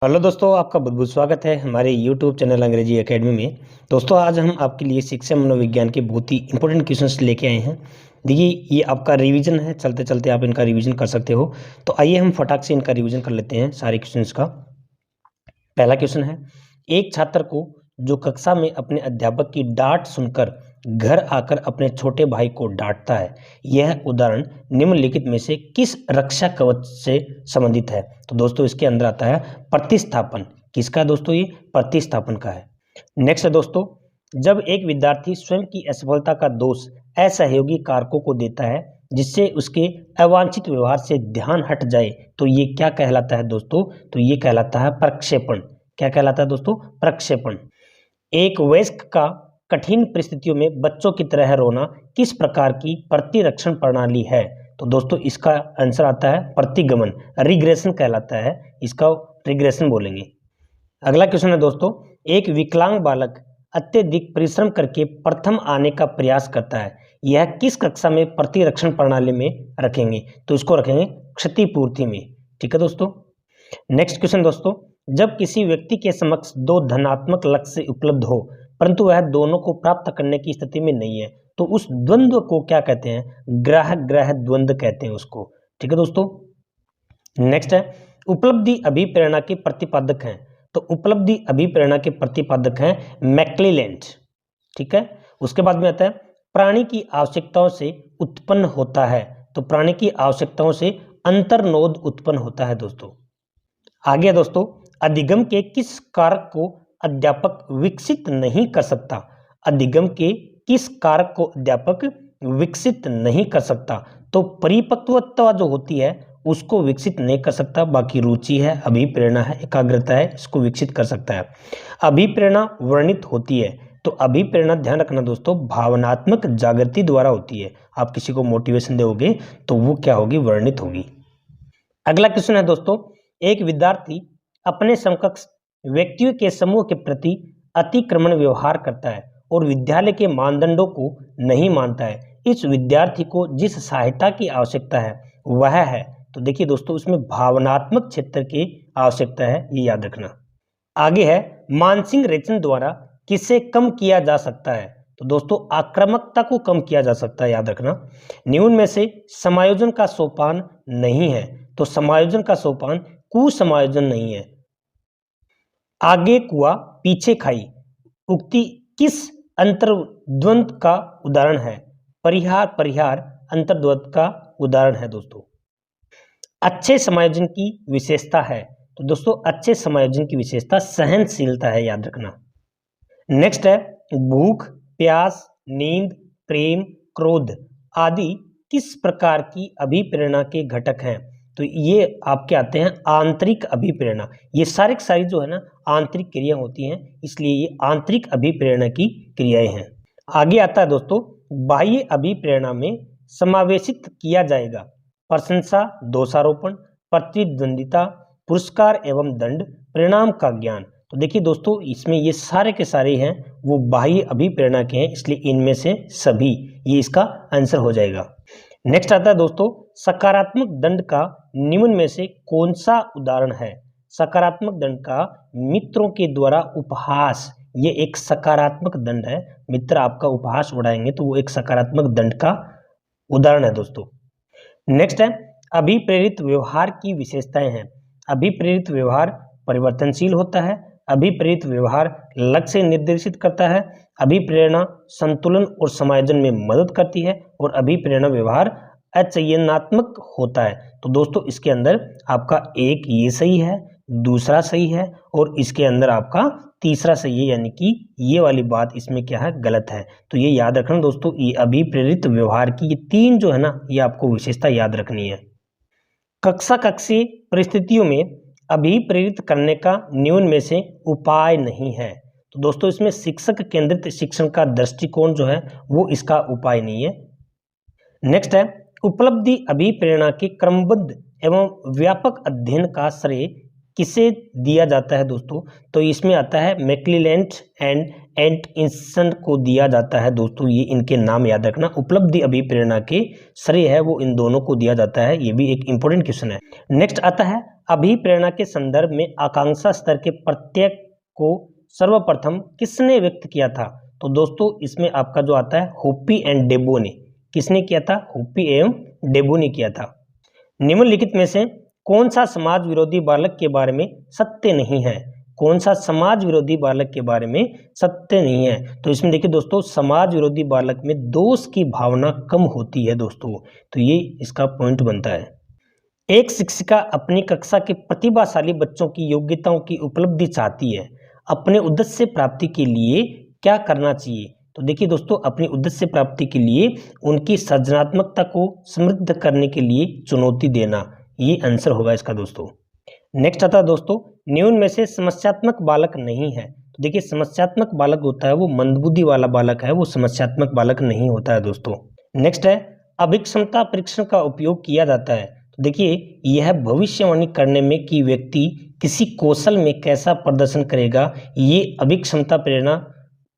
Hello दोस्तों, आपका बहुत बहुत स्वागत है हमारे यूट्यूब चैनल अंग्रेजी एकेडमी में। दोस्तों, आज हम आपके लिए शिक्षा मनोविज्ञान के बहुत ही इंपॉर्टेंट क्वेश्चंस लेके आए हैं। देखिए, ये आपका रिवीजन है, चलते चलते आप इनका रिवीजन कर सकते हो। तो आइए हम फटाक से इनका रिवीजन कर लेते हैं सारे क्वेश्चंस का। पहला क्वेश्चन है, एक छात्र को जो कक्षा में अपने अध्यापक की डांट सुनकर घर आकर अपने छोटे भाई को डांटता है, यह उदाहरण निम्नलिखित में से किस रक्षा कवच से संबंधित है? तो दोस्तों, इसके अंदर आता है प्रतिस्थापन। किसका दोस्तों? ये प्रतिस्थापन का है। नेक्स्ट है दोस्तों, जब एक विद्यार्थी स्वयं की असफलता का दोष असहयोगी कारकों को देता है जिससे उसके अवांछित व्यवहार से ध्यान हट जाए, तो ये क्या कहलाता है दोस्तों? तो ये कहलाता है प्रक्षेपण। क्या कहलाता है दोस्तों? प्रक्षेपण। एक वयस्क का कठिन परिस्थितियों में बच्चों की तरह रोना किस प्रकार की प्रतिरक्षण प्रणाली है? तो दोस्तों, इसका आंसर आता है प्रतिगमन, रिग्रेशन कहलाता है। इसका रिग्रेशन बोलेंगे। अगला क्वेश्चन है दोस्तों, एक विकलांग बालक अत्यधिक परिश्रम करके प्रथम आने का प्रयास करता है, यह किस कक्षा में प्रतिरक्षण प्रणाली में रखेंगे? तो इसको रखेंगे क्षतिपूर्ति में। ठीक है दोस्तों। नेक्स्ट क्वेश्चन दोस्तों, जब किसी व्यक्ति के समक्ष दो धनात्मक लक्ष्य उपलब्ध हो परंतु वह दोनों को प्राप्त करने की स्थिति में नहीं है, तो उस द्वंद्व को क्या कहते हैं? ग्राह ग्रह द्वंद्व कहते हैं उसको। ठीक है दोस्तों। नेक्स्ट है, उपलब्धि अभिप्रेरणा के प्रतिपादक हैं। तो उपलब्धि अभिप्रेरणा के प्रतिपादक हैं मैक्लेलैंड। ठीक है। उसके बाद में आता है प्राणी की आवश्यकताओं से उत्पन्न होता है। तो प्राणी की आवश्यकताओं से अंतर्नोद उत्पन्न होता है दोस्तों। आगे दोस्तों, अधिगम के किस कारक को अध्यापक विकसित नहीं कर सकता? अधिगम के किस कारक को अध्यापक विकसित नहीं कर सकता? तो परिपक्वता जो होती है उसको विकसित नहीं कर सकता, बाकी रुचि है, अभिप्रेरणा है, एकाग्रता है, इसको विकसित कर सकता है। अभिप्रेरणा वर्णित होती है। तो अभिप्रेरणा ध्यान रखना दोस्तों, भावनात्मक जागृति द्वारा होती है। आप किसी को मोटिवेशन दोगे तो वो क्या होगी? वर्णित होगी। अगला क्वेश्चन है दोस्तों, एक विद्यार्थी अपने समकक्ष व्यक्तियों के समूह के प्रति अतिक्रमण व्यवहार करता है और विद्यालय के मानदंडों को नहीं मानता है। इस विद्यार्थी को जिस सहायता की आवश्यकता है वह है, तो देखिए दोस्तों, इसमें भावनात्मक क्षेत्र की आवश्यकता है, ये याद रखना। आगे है, मानसिक रेचन द्वारा किसे कम किया जा सकता है? तो दोस्तों, आक्रामकता को कम किया जा सकता है, याद रखना। निम्न में से समायोजन का सोपान नहीं है। तो समायोजन का सोपान कुसमायोजन नहीं है। आगे कुआ पीछे खाई उक्ति किस अंतर्द्वंद का उदाहरण है? परिहार परिहार अंतर्द्वंद का उदाहरण है दोस्तों। अच्छे समायोजन की विशेषता है। तो दोस्तों, अच्छे समायोजन की विशेषता सहनशीलता है, याद रखना। नेक्स्ट है, भूख, प्यास, नींद, प्रेम, क्रोध आदि किस प्रकार की अभिप्रेरणा के घटक हैं? तो ये आपके आते हैं आंतरिक अभिप्रेरणा। ये सारे सारी जो है ना आंतरिक क्रिया होती हैं, इसलिए ये आंतरिक अभिप्रेरणा की क्रियाएं हैं। आगे आता है दोस्तों, बाह्य अभिप्रेरणा में समावेशित किया जाएगा प्रशंसा, दोषारोपण, प्रतिद्वंदिता, पुरस्कार एवं दंड, परिणाम का ज्ञान। तो देखिए दोस्तों, इसमें ये सारे के सारे हैं वो बाह्य अभिप्रेरणा के हैं, इसलिए इनमें से सभी, ये इसका आंसर हो जाएगा। नेक्स्ट आता है दोस्तों, सकारात्मक दंड का निम्न में से कौन सा उदाहरण है? सकारात्मक दंड का मित्रों के द्वारा उपहास, ये एक सकारात्मक दंड है। मित्र आपका उपहास उड़ाएंगे तो वो एक सकारात्मक दंड का उदाहरण है दोस्तों। नेक्स्ट है, अभिप्रेरित व्यवहार की विशेषताएं हैं। अभिप्रेरित व्यवहार परिवर्तनशील होता है। अभिप्रेरित व्यवहार लक्ष्य निर्देशित करता है। अभिप्रेरणा संतुलन और समायोजन में मदद करती है और अभिप्रेरणा व्यवहार अचयनात्मक होता है। तो दोस्तों, इसके अंदर आपका एक ये सही है, दूसरा सही है और इसके अंदर आपका तीसरा सही है, यानी कि ये वाली बात इसमें क्या है? गलत है। तो ये याद रखना दोस्तों, ये अभिप्रेरित व्यवहार की ये तीन जो है ना, ये आपको विशेषता याद रखनी है। कक्षा कक्षीय परिस्थितियों में अभिप्रेरित करने का निम्न में से उपाय नहीं है। तो दोस्तों, इसमें शिक्षक केंद्रित शिक्षण का दृष्टिकोण जो है वो इसका उपाय नहीं है। नेक्स्ट है, उपलब्धि अभिप्रेरणा के क्रमबद्ध एवं व्यापक अध्ययन का श्रेय किसे दिया जाता है दोस्तों? तो इसमें आता है मैक्लेलैंड एंड एंटकिंसन को दिया जाता है दोस्तों। ये इनके नाम याद रखना। उपलब्धि अभिप्रेरणा के श्रेय है वो इन दोनों को दिया जाता है। ये भी एक इंपॉर्टेंट क्वेश्चन है। नेक्स्ट आता है, अभिप्रेरणा के संदर्भ में आकांक्षा स्तर के प्रत्यय को सर्वप्रथम किसने व्यक्त किया था? तो दोस्तों इसमें आपका जो आता है होपी एंड डेबो ने। किसने किया था? होपी एवं डेबो ने किया था। निम्नलिखित में से कौन सा समाज विरोधी बालक के बारे में सत्य नहीं है? कौन सा समाज विरोधी बालक के बारे में सत्य नहीं है? तो इसमें देखिए दोस्तों, समाज विरोधी बालक में दोष की भावना कम होती है दोस्तों, तो ये इसका पॉइंट बनता है। एक शिक्षिका अपनी कक्षा के प्रतिभाशाली बच्चों की योग्यताओं की उपलब्धि चाहती है, अपने उद्देश्य प्राप्ति के लिए क्या करना चाहिए? तो देखिए दोस्तों, अपनी उद्देश्य प्राप्ति के लिए उनकी सृजनात्मकता को समृद्ध करने के लिए चुनौती देना, ये आंसर होगा इसका दोस्तों। नेक्स्ट आता है दोस्तों, निम्न में से समस्यात्मक बालक नहीं है। तो देखिए, समस्यात्मक बालक होता है वो मंदबुद्धि वाला बालक है, वो समस्यात्मक बालक नहीं होता है दोस्तों। नेक्स्ट है, अभिक्षमता परीक्षण का उपयोग किया जाता है। तो देखिए, यह भविष्यवाणी करने में कि व्यक्ति किसी कौशल में कैसा प्रदर्शन करेगा, ये अभिक्षमता प्रेरणा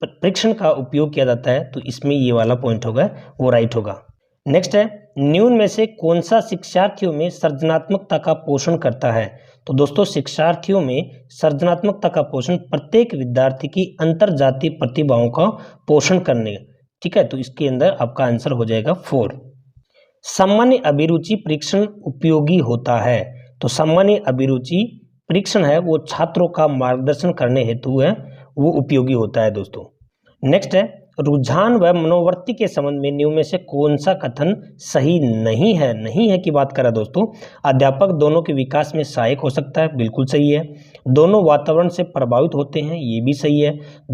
परीक्षण का उपयोग किया जाता है। तो इसमें ये वाला पॉइंट होगा वो राइट होगा। नेक्स्ट है, निम्न में से कौन सा शिक्षार्थियों में सृजनात्मकता का पोषण करता है? तो दोस्तों, शिक्षार्थियों में सृजनात्मकता का पोषण प्रत्येक विद्यार्थी की अंतरजातीय प्रतिभाओं का पोषण करने, ठीक है। तो इसके अंदर आपका आंसर हो जाएगा 4। सामान्य अभिरुचि परीक्षण उपयोगी होता है। तो सामान्य अभिरुचि परीक्षण है वो छात्रों का मार्गदर्शन करने हेतु है वो उपयोगी होता है दोस्तों। नेक्स्ट है, रुझान व मनोवृत्ति के संबंध में निम्न में से कौन सा कथन सही नहीं है? नहीं है की बात करें दोस्तों, अध्यापक दोनों के विकास में सहायक हो सकता है, बिल्कुल सही है। दोनों वातावरण से प्रभावित होते हैं, ये भी सही है।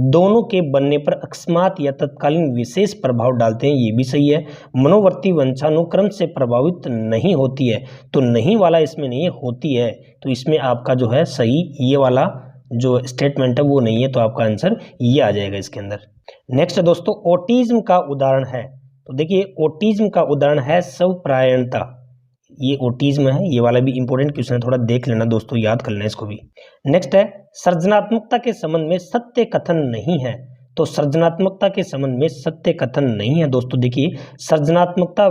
दोनों के बनने पर अकस्मात या तत्कालीन विशेष प्रभाव डालते हैं, ये भी सही है। मनोवृत्ति वंशानुक्रम से प्रभावित नहीं होती है, तो नहीं वाला इसमें नहीं है, होती है। तो इसमें आपका जो है सही ये वाला जो स्टेटमेंट है वो नहीं है, तो आपका आंसर ये आ जाएगा इसके अंदर। नेक्स्ट दोस्तों, ऑटिज्म का उदाहरण है। तो देखिए, ऑटिज्म का उदाहरण है स्वप्रायणता। ये ऑटिज्म है, ये वाला भी इंपॉर्टेंट क्वेश्चन है, थोड़ा देख लेना दोस्तों, याद कर लेना इसको भी। नेक्स्ट है, सृजनात्मकता के संबंध में सत्य कथन नहीं है। तो सृजनात्मकता के संबंध में सत्य कथन नहीं है दोस्तों। देखिए, सृजनात्मकता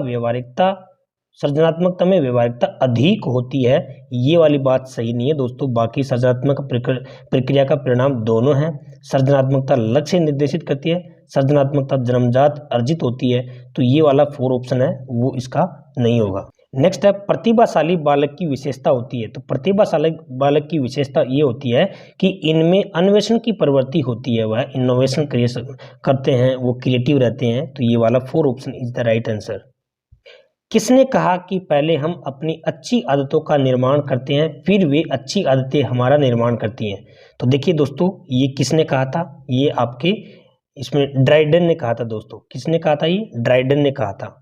में व्यवहारिकता अधिक होती है, ये वाली बात सही नहीं है दोस्तों। बाकी सृजनात्मक प्रक्रिया का परिणाम दोनों है। सृजनात्मकता लक्ष्य निर्देशित करती है, सृजनात्मकता जन्मजात अर्जित होती है। तो ये वाला 4 ऑप्शन है वो इसका नहीं होगा। नेक्स्ट है, प्रतिभाशाली बालक की विशेषता होती है। तो प्रतिभाशाली बालक की विशेषता ये होती है कि इनमें अन्वेषण की प्रवृत्ति होती है, वह इनोवेशन करते हैं, वो क्रिएटिव रहते हैं। तो ये वाला 4 option is the right answer. किसने कहा कि पहले हम अपनी अच्छी आदतों का निर्माण करते हैं, फिर वे अच्छी आदतें हमारा निर्माण करती हैं? तो देखिए दोस्तों, ये किसने कहा था? ये आपके इसमें ड्राइडन ने कहा था दोस्तों। किसने कहा था? ये ड्राइडन ने कहा था।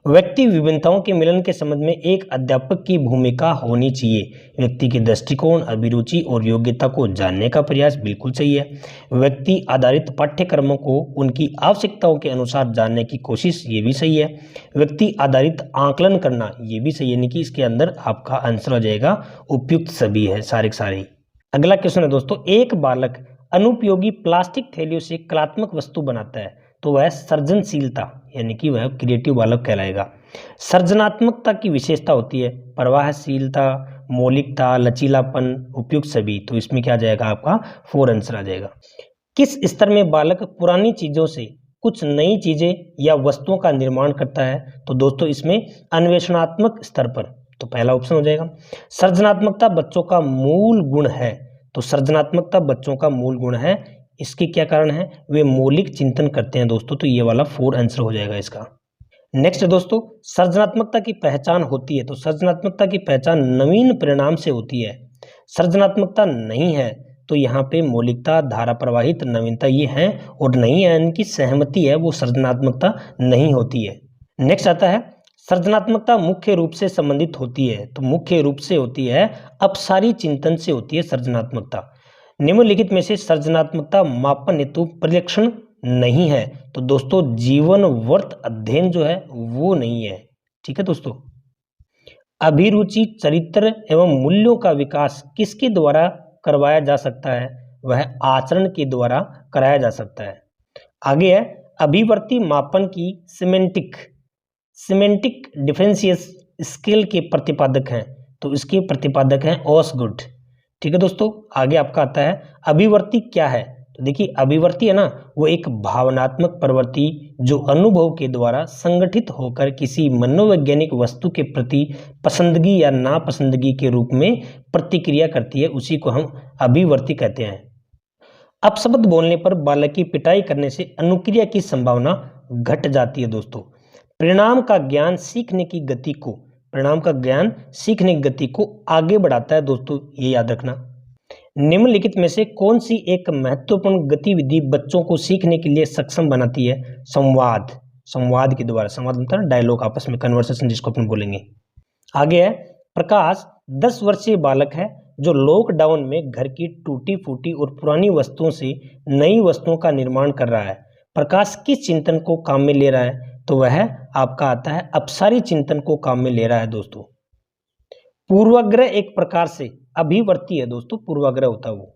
व्यक्ति विभिन्नताओं के मिलन के संबंध में एक अध्यापक की भूमिका होनी चाहिए। व्यक्ति के दृष्टिकोण, अभिरुचि और योग्यता को जानने का प्रयास, बिल्कुल सही है। व्यक्ति आधारित पाठ्यक्रमों को उनकी आवश्यकताओं के अनुसार जानने की कोशिश, ये भी सही है। व्यक्ति आधारित आकलन करना, ये भी सही है। यानी कि इसके अंदर आपका आंसर हो जाएगा उपयुक्त सभी है, सारे के सारे। अगला क्वेश्चन है दोस्तों, एक बालक अनुपयोगी प्लास्टिक थैलियों से कलात्मक वस्तु बनाता है, तो वह सृजनशीलता यानी कि वह क्रिएटिव बालक कहलाएगा। सृजनात्मकता की विशेषता होती है प्रवाहशीलता, मौलिकता, लचीलापन, उपयुक्त सभी। तो इसमें क्या आ जाएगा आपका 4 आंसर आ जाएगा। किस स्तर में बालक पुरानी चीजों से कुछ नई चीजें या वस्तुओं का निर्माण करता है? तो दोस्तों इसमें अन्वेषणात्मक स्तर पर, तो पहला ऑप्शन हो जाएगा। सृजनात्मकता बच्चों का मूल गुण है, तो सृजनात्मकता बच्चों का मूल गुण है। इसके क्या कारण है? वे मौलिक चिंतन करते हैं दोस्तों। तो ये वाला 4 आंसर हो जाएगा इसका। नेक्स्ट दोस्तों, सृजनात्मकता की पहचान होती है, तो सृजनात्मकता की पहचान नवीन परिणाम से होती है। सृजनात्मकता नहीं है, तो यहाँ पे मौलिकता, धारा प्रवाहित, नवीनता ये है, और नहीं है इनकी सहमति है, वो सृजनात्मकता नहीं होती है। नेक्स्ट आता है, सृजनात्मकता मुख्य रूप से संबंधित होती है, तो मुख्य रूप से होती है अपसारी चिंतन से होती है सृजनात्मकता। निम्नलिखित में से सृजनात्मकता मापन हेतु परीक्षण नहीं है, तो दोस्तों जीवन वर्त अध्ययन जो है वो नहीं है। ठीक है दोस्तों। अभिरुचि, चरित्र एवं मूल्यों का विकास किसके द्वारा करवाया जा सकता है? वह आचरण के द्वारा कराया जा सकता है। आगे है, अभिवर्ती मापन की सिमेंटिक डिफरेंशियल स्केल के प्रतिपादक हैं। तो इसके प्रतिपादक हैं ओसगुड। ठीक है दोस्तों, आगे आपका आता है अभिवर्ती क्या है। तो देखिए अभिवर्ती है ना, वो एक भावनात्मक प्रवृत्ति जो अनुभव के द्वारा संगठित होकर किसी मनोवैज्ञानिक वस्तु के प्रति पसंदगी या नापसंदगी के रूप में प्रतिक्रिया करती है, उसी को हम अभिवर्ती कहते हैं। अपशब्द बोलने पर बालक की पिटाई करने से अनुक्रिया की संभावना घट जाती है दोस्तों। परिणाम का ज्ञान सीखने की गति को आगे बढ़ाता है दोस्तों, ये याद रखना। निम्नलिखित में से कौन सी एक महत्वपूर्ण गतिविधि बच्चों को सीखने के लिए सक्षम बनाती है? संवाद के द्वारा। संवाद मतलब डायलॉग, आपस में कन्वर्सेशन जिसको अपन बोलेंगे। आगे है प्रकाश 10 वर्षीय बालक है जो लॉकडाउन में घर की टूटी फूटी और पुरानी वस्तुओं से नई वस्तुओं का निर्माण कर रहा है। प्रकाश किस चिंतन को काम में ले रहा है? तो वह आपका आता है अपसारी चिंतन को काम में ले रहा है दोस्तों। पूर्वाग्रह एक प्रकार से अभिवर्ती है दोस्तों, पूर्वाग्रह होता है वो।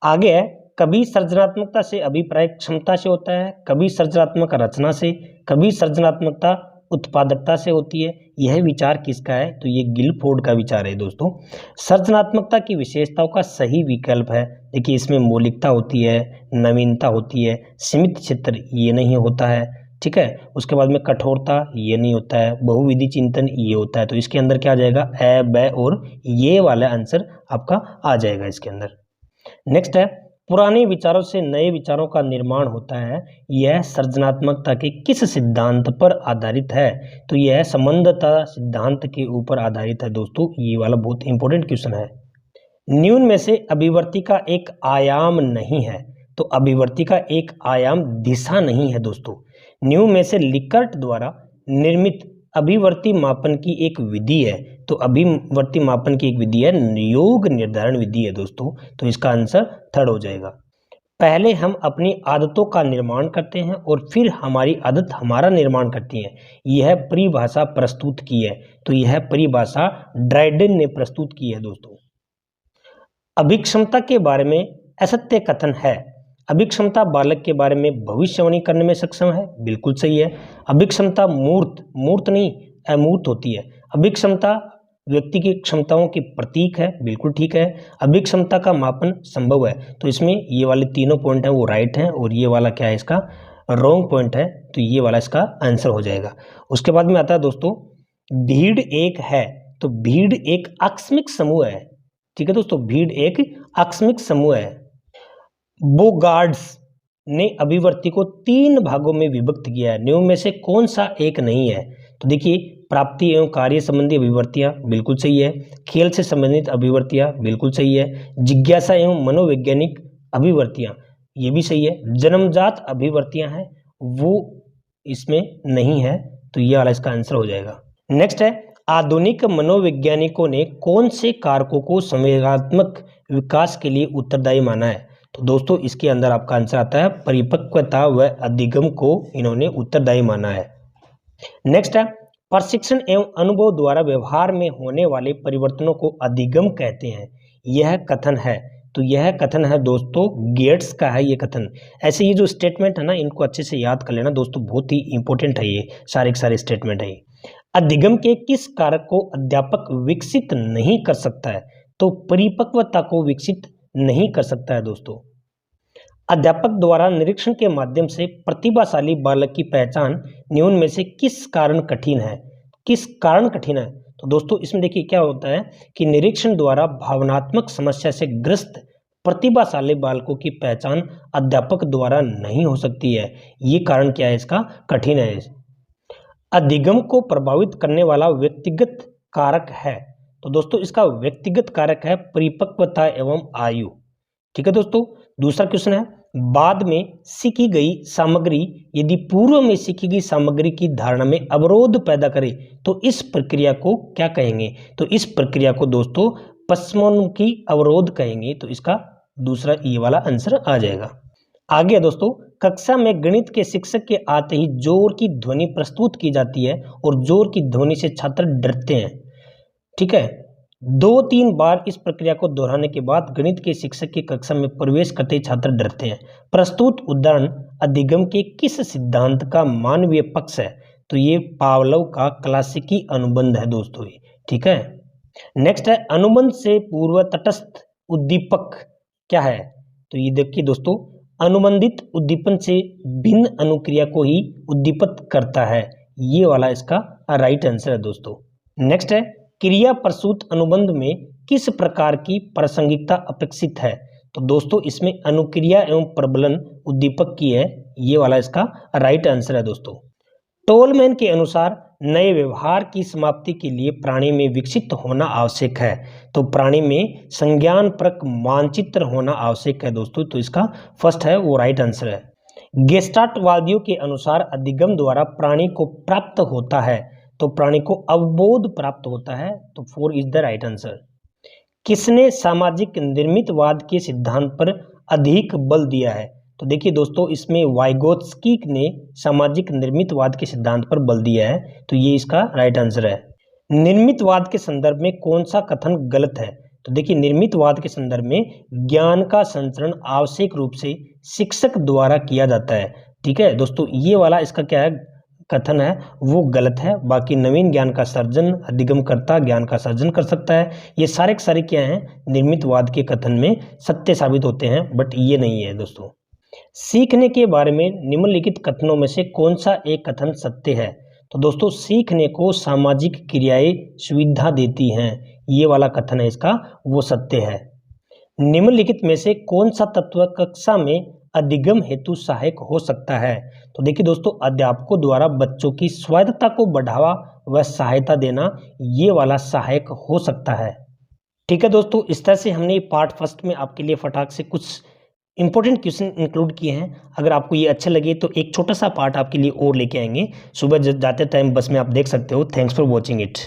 आगे है कभी सृजनात्मकता से अभिप्राय क्षमता से होता है, कभी सृजनात्मक रचना से, कभी सृजनात्मकता उत्पादकता से होती है। यह विचार किसका है? तो ये गिलफोर्ड का विचार है दोस्तों। सृजनात्मकता की विशेषताओं का सही विकल्प है। देखिए इसमें मौलिकता होती है, नवीनता होती है, सीमित क्षेत्र ये नहीं होता है, ठीक है। उसके बाद में कठोरता ये नहीं होता है, बहुविधि चिंतन ये होता है। तो इसके अंदर क्या आ जाएगा? ए, ब और ये वाला आंसर आपका आ जाएगा इसके अंदर। नेक्स्ट है पुराने विचारों से नए विचारों का निर्माण होता है। यह सृजनात्मकता के किस सिद्धांत पर आधारित है? तो यह संबंधता सिद्धांत के ऊपर आधारित है दोस्तों। ये वाला बहुत इंपॉर्टेंट क्वेश्चन है। न्यून में से अभिवर्ती का एक आयाम नहीं है। तो अभिवर्ती का एक आयाम दिशा नहीं है दोस्तों। न्यू में से लिकर्ट द्वारा निर्मित अभिवर्ती मापन की एक विधि है। तो अभिवर्ती मापन की एक विधि है, योग निर्धारण विधि है दोस्तों। तो इसका आंसर थर्ड हो जाएगा। पहले हम अपनी आदतों का निर्माण करते हैं और फिर हमारी आदत हमारा निर्माण करती है। यह परिभाषा प्रस्तुत की है। तो यह परिभाषा ड्राइडन ने प्रस्तुत की है दोस्तों। अभिक्षमता के बारे में असत्य कथन है। अभिक्षमता बालक के बारे में भविष्यवाणी करने में सक्षम है, बिल्कुल सही है। अभिक्षमता मूर्त नहीं अमूर्त होती है। अभिक्षमता व्यक्ति की क्षमताओं की प्रतीक है, बिल्कुल ठीक है। अभिक्षमता का मापन संभव है। तो इसमें ये वाले तीनों पॉइंट हैं वो राइट हैं और ये वाला क्या है इसका रॉन्ग पॉइंट है। तो ये वाला इसका आंसर हो जाएगा। उसके बाद में आता है दोस्तों भीड़ एक है। तो भीड़ एक आकस्मिक समूह है, ठीक है दोस्तों। भीड़ एक आकस्मिक समूह है। बोगार्ड्स ने अभिवर्ती को 3 भागों में विभक्त किया है। नियम में से कौन सा एक नहीं है? तो देखिए प्राप्ति एवं कार्य संबंधी अभिवर्तियां, बिल्कुल सही है। खेल से संबंधित अभिवर्तियां, बिल्कुल सही है। जिज्ञासा एवं मनोवैज्ञानिक अभिवर्तियां, ये भी सही है। जन्मजात अभिवर्तियां हैं वो इसमें नहीं है। तो ये वाला इसका आंसर हो जाएगा। नेक्स्ट है आधुनिक मनोवैज्ञानिकों ने कौन से कारकों को संवेगात्मक विकास के लिए उत्तरदायी माना है? तो दोस्तों इसके अंदर आपका आंसर आता है परिपक्वता व अधिगम को इन्होंने उत्तरदायी माना है। नेक्स्ट है प्रशिक्षण एवं अनुभव द्वारा व्यवहार में होने वाले परिवर्तनों को अधिगम कहते हैं। यह कथन है। तो यह कथन है दोस्तों गेट्स का है ये कथन। ऐसे ये जो स्टेटमेंट है ना इनको अच्छे से याद कर लेना दोस्तों, बहुत ही इंपॉर्टेंट है ये सारे के सारे स्टेटमेंट है। अधिगम के किस कारक को अध्यापक विकसित नहीं कर सकता है? तो परिपक्वता को विकसित नहीं कर सकता है दोस्तों। अध्यापक द्वारा निरीक्षण के माध्यम से प्रतिभाशाली बालक की पहचान न्यून में से किस कारण कठिन है? किस कारण कठिन है? तो दोस्तों इसमें देखिए क्या होता है कि निरीक्षण द्वारा भावनात्मक समस्या से ग्रस्त प्रतिभाशाली बालकों की पहचान अध्यापक द्वारा नहीं हो सकती है। ये कारण क्या है इसका? कठिन है। अधिगम को प्रभावित करने वाला व्यक्तिगत कारक है। तो दोस्तों इसका व्यक्तिगत कारक है परिपक्वता एवं आयु, ठीक है दोस्तों। दूसरा क्वेश्चन है बाद में सीखी गई सामग्री यदि पूर्व में सीखी गई सामग्री की धारणा में अवरोध पैदा करे तो इस प्रक्रिया को क्या कहेंगे? तो इस प्रक्रिया को दोस्तों पश्चिमोन्मुखी अवरोध कहेंगे। तो इसका दूसरा ये वाला आंसर आ जाएगा। आगे दोस्तों कक्षा में गणित के शिक्षक के आते ही जोर की ध्वनि प्रस्तुत की जाती है और जोर की ध्वनि से छात्र डरते हैं, ठीक है। 2-3 बार इस प्रक्रिया को दोहराने के बाद गणित के शिक्षक की कक्षा में प्रवेश करते ही छात्र डरते हैं। प्रस्तुत उदाहरण अधिगम के किस सिद्धांत का मानवीय पक्ष है? तो ये पावलोव का क्लासिकी अनुबंध है दोस्तों, ठीक है। नेक्स्ट है अनुबंध से पूर्व तटस्थ उद्दीपक क्या है? तो ये देखिए दोस्तों, अनुबंधित उद्दीपन से भिन्न अनुक्रिया को ही उद्दीपित करता है। ये वाला इसका राइट आंसर है दोस्तों। नेक्स्ट है क्रिया प्रसूत अनुबंध में किस प्रकार की प्रासंगिकता अपेक्षित है? तो दोस्तों इसमें अनुक्रिया एवं प्रबलन उद्दीपक की है। ये वाला इसका राइट आंसर है दोस्तों। टोलमैन के अनुसार नए व्यवहार की समाप्ति के लिए प्राणी में विकसित होना आवश्यक है। तो प्राणी में संज्ञानपरक मानचित्र होना आवश्यक है दोस्तों। तो इसका फर्स्ट है वो राइट आंसर है। गेस्टाल्टवादियों के अनुसार अधिगम द्वारा प्राणी को प्राप्त होता है। तो प्राणी को अवबोध प्राप्त होता है। तो 4 इज द राइट आंसर। किसने सामाजिक निर्मितवाद के सिद्धांत पर अधिक बल दिया है? तो देखिए दोस्तों, इसमें वाइगोत्स्की ने सामाजिक निर्मितवाद के सिद्धांत पर बल दिया है। तो ये इसका राइट आंसर है। निर्मितवाद के संदर्भ में कौन सा कथन गलत है? तो देखिए निर्मितवाद के संदर्भ में ज्ञान का संचरण आवश्यक रूप से शिक्षक द्वारा किया जाता है। ठीक है दोस्तों, ये वाला इसका क्या है कथन है वो गलत है। बाकी नवीन ज्ञान का सर्जन अधिगमकर्ता ज्ञान का सर्जन कर सकता है। ये सारे के सारे क्या हैं निर्मितवाद के कथन में सत्य साबित होते हैं, बट ये नहीं है दोस्तों। सीखने के बारे में निम्नलिखित कथनों में से कौन सा एक कथन सत्य है? तो दोस्तों सीखने को सामाजिक क्रियाएं सुविधा देती हैं। ये वाला कथन है इसका वो सत्य है। निम्नलिखित में से कौन सा तत्व कक्षा में अधिगम हेतु सहायक हो सकता है? तो देखिए दोस्तों, अध्यापकों द्वारा बच्चों की स्वायत्तता को बढ़ावा व सहायता देना ये वाला सहायक हो सकता है। ठीक है दोस्तों, इस तरह से हमने पार्ट फर्स्ट में आपके लिए फटाक से कुछ इंपॉर्टेंट क्वेश्चन इंक्लूड किए हैं। अगर आपको ये अच्छे लगे तो एक छोटा सा पार्ट आपके लिए और लेके आएंगे। सुबह जाते टाइम बस में आप देख सकते हो। Thanks for watching it.